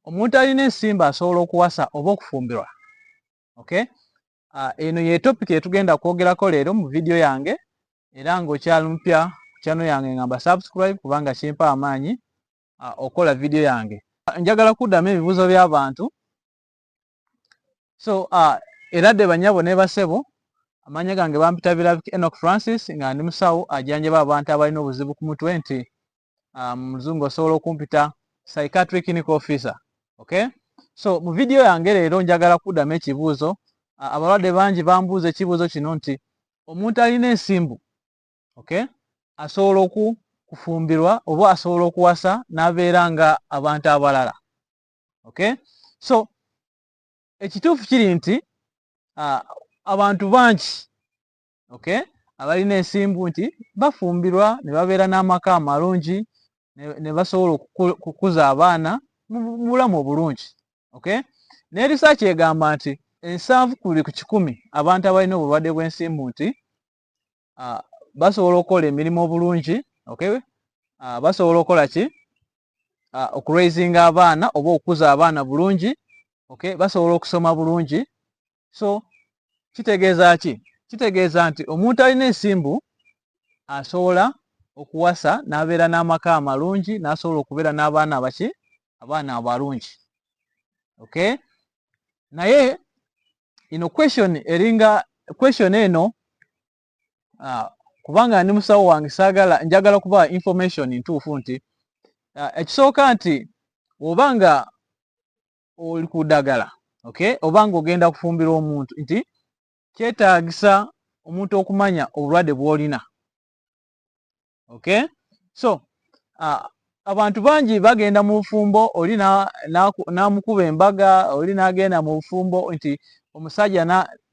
Omuntu alina ensimbu asobola okuwasa oba okufumbirwa. Okay? Eno ye topic etugenda kwogerako leero mu video yange, era ng'okyali mupya ku channel yange ngamba subscribe kubanga kimpa amaanyi okola video yange. Njagala kuddamu ebibuuzo by'abantu. So era dde banyabo ne basebo, amanya gange bampita Birabika Enoch Francis nga ndi musawo ajanjaba abantu abalina obuzibu ku mutwe nti mu Muzungu osobola okumpita psychiatric clinical officer. Okay? So mu video yange leero njagala kuddamu ekibuuzo. Abalwadde bangi bambuuza ekibuuzo kino nti omuntu alina ensimbu, okay, asobola okufumbirwa oba asobola okuwasa n'abeera nga abantu abalala. Okay? So ekituufu kiri nti abantu bangi, okay, abalina ensimbu nti bafumbirwa ne babeera n'amaka amalungi ne basobola okukuza abaana mu bulamu obulungi. Okay? Ne research egamba nti 7 ku 100 abantu abalina obulwadde bw'ensimbu nti basobola okukola emirimu obulungi. Okay? Basobola okukola ki? Okuraisinga abaana oba okukuza abaana bulungi. Okay? Basobola okusoma bulungi. So kitegeeza ki? Kitegeeza nti omuntu alina ensimbu asobola okuwasa n'abeera n'amaka amalungi, n'asobola okubeera n'abaana abaki? Abaana abalungi. Okay? Naye ino question eno kubanga ndi musawo wange njagala kuba information ntuufu nti ekisooka nti obanga oli ku ddagala, okay, obanga ogenda kufumbira omuntu nti kyetaagisa omuntu okumanya obulwadde bw'olina. Okay? So abantu bangi bagenda mu bufumbo, oli n'amukuba embaga, oli n'agenda mu bufumbo nti omusajja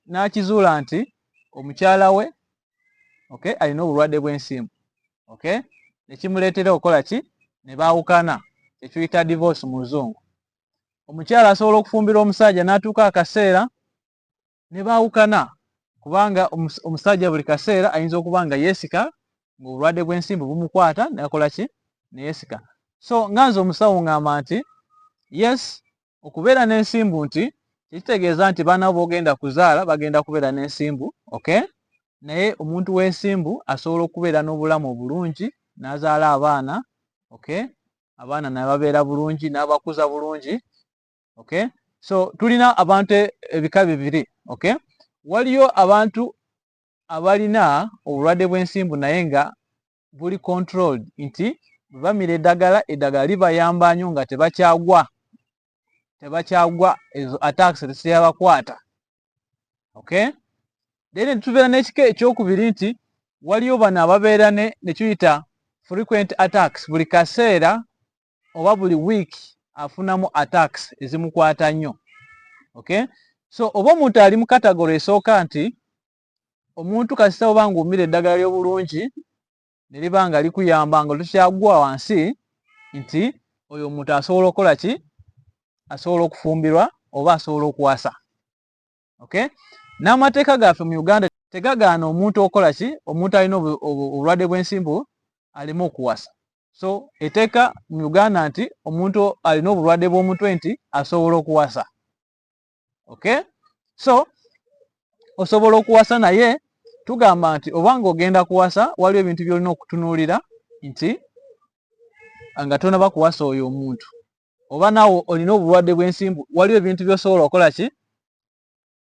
n'akizuula nti omukyala we, okay, alina obulwadde bw'ensimbu. Okay? Nekimuleetera okukola ki? Ne baawukana, ekiyita divorce mu Luzungu. Omukyala asobola okufumbira omusajja n'atuuka akaseera ne baawukana kubanga omusajja buli kaseera ayinza okuba nga yeesika ng'obulwadde bw'ensimbu bumukwata n'akola ki? Ne yeesika. So nga nze omusawo ngamba nti yes, okubeera n'ensimbu nti tekitegeeza nti baana b'ogenda kuzaala bagenda kubeera n'ensimbu. Okay? Naye omuntu w'ensimbu asobola okubeera n'obulamu obulungi, n'azaala abaana. Okay? Abaana ne babeera bulungi, n'abakuza bulungi. Okay? So tulina abantu ebika bibiri. Okay? Waliyo abantu abalina obulwadde bw'ensimbu naye nga buli controlled, nti bamira eddagala libayamba nnyo nga tebakyagwa ezo attacks teziyabakwata. Okay? Then tubeera n'ekika ekyokubiri nti waliyo bano ababeera ne kiyita frequent attacks, buli kaseera oba buli week afunamu attacks ezimukwata nnyo. Okay? So oba omuntu ali mu category esooka nti omuntu kasita oba ng'omira eddagala ly'obulungi ne liba nga likuyamba nga tokyagwa wansi, nti oyo omuntu asobola okukola ki? Asobola okufumbirwa oba asobola okuwasa. Okay? N'amateeka gaffe mu Uganda tegagaana omuntu okola ki? Omuntu alina obulwadde bw'ensimbu aleme okuwasa. So eteeka mu Uganda nti omuntu alina obulwadde bw'omutwe nti asobola okuwasa. Okay? So osobola okuwasa, naye tugamba nti obanga ogenda kuwasa waliwo ebintu by'olina okutunuulira nti nga tonaba kuwasa oyo omuntu, oba naawe olina obulwadde bw'ensimbu, waliwo ebintu by'osobola okukola ki?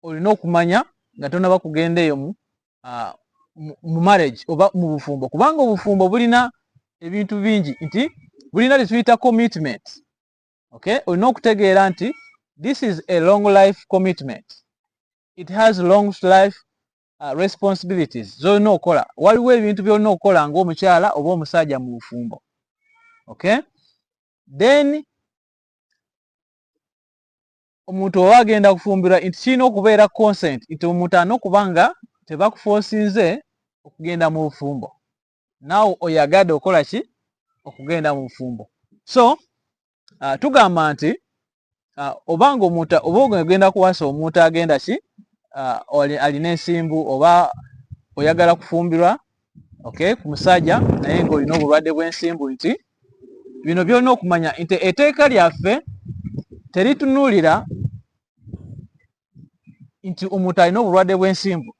Olina okumanya nga tonaba kugenda eyo mu marriage oba mu bufumbo, kubanga obufumbo bulina ebintu bingi, nti bulina lituyita commitment. Okay? Olina okutegeera nti this is a long life commitment. It has long life responsibilities zolina okukola. Waliwo ebintu byolina okukola ng'omukyala oba omusajja mu bufumbo. Okay? Then omuntu oba agenda kufumbirwa nti kirina okubeera consent, nti omuntu alina okuba nga tebakuforsinze okugenda mu bufumbo, naawe oyagadde okukola ki? Okugenda mu bufumbo. So tugamba nti obanga omuntu oba ogenda kuwasa omuntu agenda ki? Alina ensimbu oba oyagala kufumbirwa, okay, ku musajja naye ng'olina obulwadde bw'ensimbu, nti bino byonna okumanya nti etteeka lyaffe teritunulira nti omuntu alina obulwadde bw'ensimbu.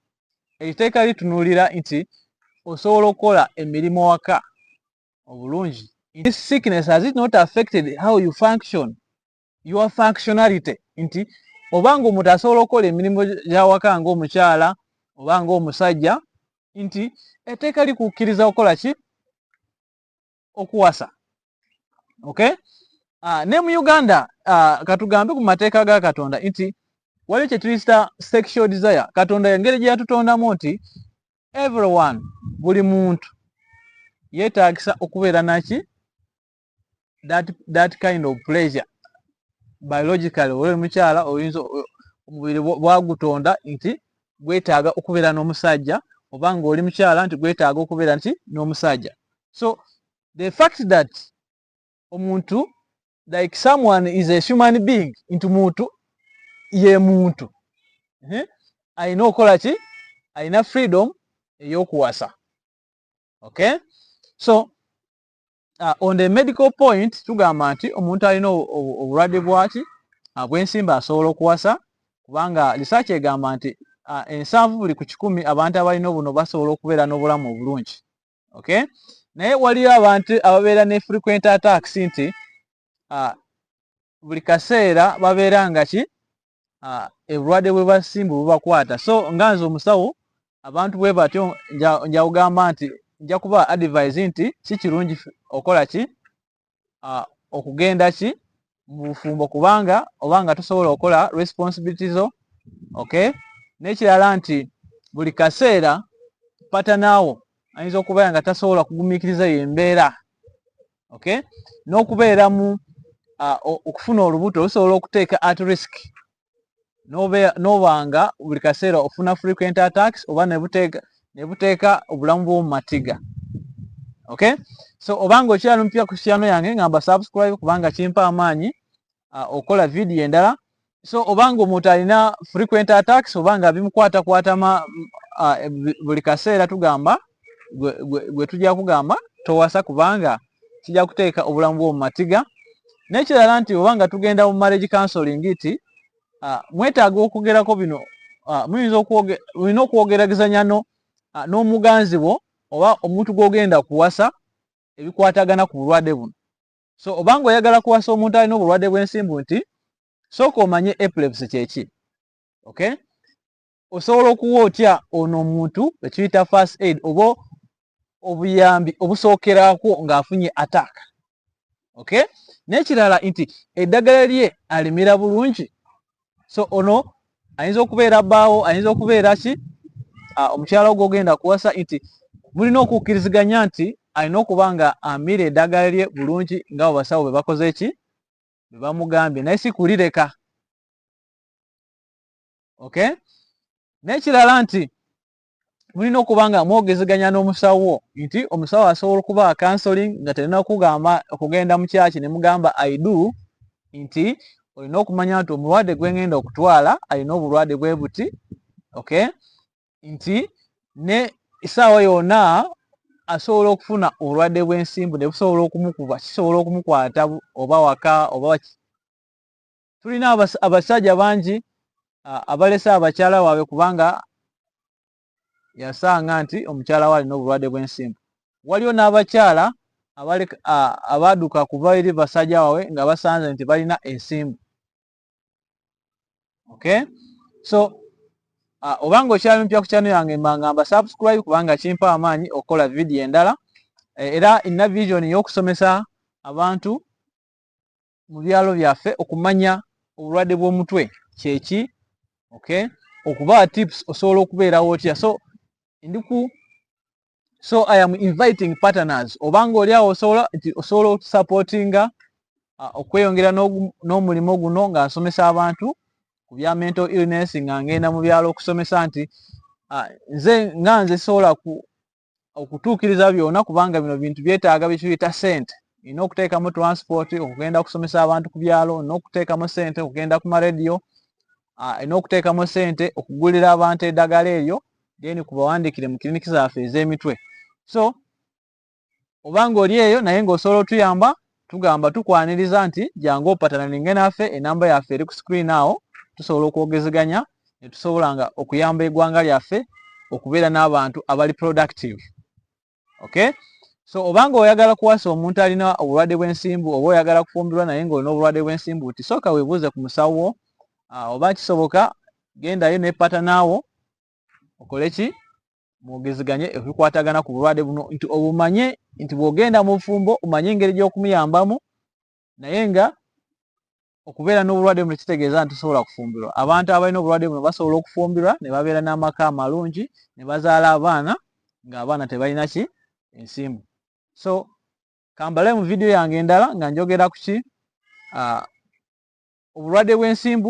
Etteeka litunulira nti osobola okukola emirimu waka obulungi. This sickness has it not affected how you function, your functionality, nti obanga omuntu asobola okukola emirimu gy'awaka ng'omukyala oba ng'omusajja, nti etteeka likukkiriza okukola ki? Okuwasa. Okay? Ne mu Uganda katugambe ku mateeka ga Katonda nti waliwo kye tuyita sexual desire. Katonda engeri gye yatutondamu nti everyone, buli muntu yeetaagisa okubeera naki? That kind of pleasure. Biologically, oli mukyala oyinza omubiri bwagutonda nti gwetaaga okubeera n'omusajja, oba ng'oli mukyala nti gwetaaga okubeera nti n'omusajja. So the fact that omuntu, like someone is a human being, nti muntu ye muntu, alina okukola ki? Alina freedom ey'okuwasa. Okay? So on the medical point tugamba nti omuntu alina obulwadde bwaki? Bw'ensimbu asobola okuwasa, kubanga research egamba nti 7 buli ku 100 abantu abalina buno basobola okubeera n'obulamu obulungi. Okay? Naye waliyo abantu ababeera ne frequent attacks nti buli kaseera babeera nga ki? Obulwadde bw'ensimbu bubakwata. So nga nze omusawo, abantu bwe batyo njawugamba nti nja kuba advise nti si kirungi okola ki? Okugenda ki? Mu bufumbo, kubanga obanga tosobola okukola responsibility zo. Okay? N'ekirala nti buli kaseera patanaawo ayinza okubeera nga tasobola kugumiikiriza yembeera. Okay? N'okubeera mu okufuna olubuto lusobola okuteeka at risk. N'obanga buli kaseera ofuna frequent attacks oba ne buteeka obulamu bw'omu matiga. Okay? So obanga okyali mpya ku channel yange ngamba subscribe, kubanga kimpa amaanyi okola video endala. So obanga omuntu alina frequent attacks obanga bimukwatakwata buli kaseera, tugamba gwe tujja kugamba towasa, kubanga kijja kuteeka obulamu bw'omu matiga. N'ekirala nti obanga tugenda mu marriage counseling nti mwetaaga okwogerako bino, mulina okwogeragazanya n'omuganzi wo oba omuntu gw'ogenda kuwasa ebikwatagana ku bulwadde buno. So obanga oyagala kuwasa omuntu alina obulwadde bw'ensimbu, nti sooka omanye epilepsy kyeki. Okay? Osobola okuwa otya ono omuntu ekiyita first aid oba obuyambi obusookerako ng'afunye attack. Okay? N'ekirala nti eddagala lye alimira bulungi. So ono ayinza okubeera bbaawo, ayinza okubeera ki? Omukyala ogwo ogenda kuwasa, nti mulina okukkiriziganya nti alina okuba nga amira eddagala lye bulungi nga abasawo bwe bakoze ki? Bwe bamugambye, naye si kulireka. Okay? N'ekirala nti mulina okuba nga mwogezeganya n'omusawo, nti omusawo asobola okuba counseling nga talina okugamba okugenda mu kyaki ne mugamba I do, nti olina okumanya nti omulwadde gwe ngenda okutwala alina obulwadde bwe buti. Okay? Nti ne essaawa yonna asobola okufuna obulwadde bw'ensimbu ne busobola okumukuba, kisobola okumukwata oba waka oba tulina abasajja bangi abalese abakyala waabwe kubanga yasanga nti omukyala we alina obulwadde bw'ensimbu. Waliwo n'abakyala abadduka kuva eri basajja waabwe nga basanze nti balina ensimbu. Okay? So obanga okyali mpya ku channel yange mbangamba subscribe, kubanga kimpa amaanyi okukola video endala. Era ina vision y'okusomesa abantu mu byalo byaffe okumanya obulwadde bw'omutwe kyeki. Okay? Okuba tips osobola okubeerawo otya. So I am inviting partners. Obanga oli awo osobola okusupportinga okweyongera n'omulimu guno nga nsomesa abantu ku bya mental illness, nga ngenda mu byalo okusomesa nti nze sobola okutuukiriza byonna, kubanga bino bintu byetaaga bikiyita sente. Olina okuteekamu transport okugenda kusomesa abantu ku byalo, olina okuteekamu sente okugenda ku marediyo, olina okuteekamu sente okugulira abantu eddagala eryo, then kubawandiikire mu kiriniki zaffe ez'emitwe. So obanga oli eyo naye ng'osobola otuyamba, tugamba tukwaniriza nti jangu opatananinge naffe, enamba yaffe eri ku screen awo, tusobola okwogezeganya ne tusobola nga okuyamba eggwanga lyaffe okubeera n'abantu abali productive. Okay? So obanga oyagala kuwasa omuntu alina obulwadde bw'ensimbu oba oyagala kufumbirwa naye ng'olina obulwadde bw'ensimbu, ti sooka weebuuze ku musawo wo, oba kisoboka gendayo ne patanaawo okole ki? Mwogezeganye ebikwatagana ku bulwadde buno, nti obumanye nti bw'ogenda mu bufumbo omanye engeri gy'okumuyambamu, naye nga okubeera n'obulwadde buno kitegeeza nti tosobola kufumbirwa. Abantu abalina obulwadde buno basobola okufumbirwa ne babeera n'amaka amalungi ne bazaala abaana ng'abaana tebalina ki? Ensimbu. So kambale mu vidiyo yange endala nga njogera ku ki? Obulwadde bw'ensimbu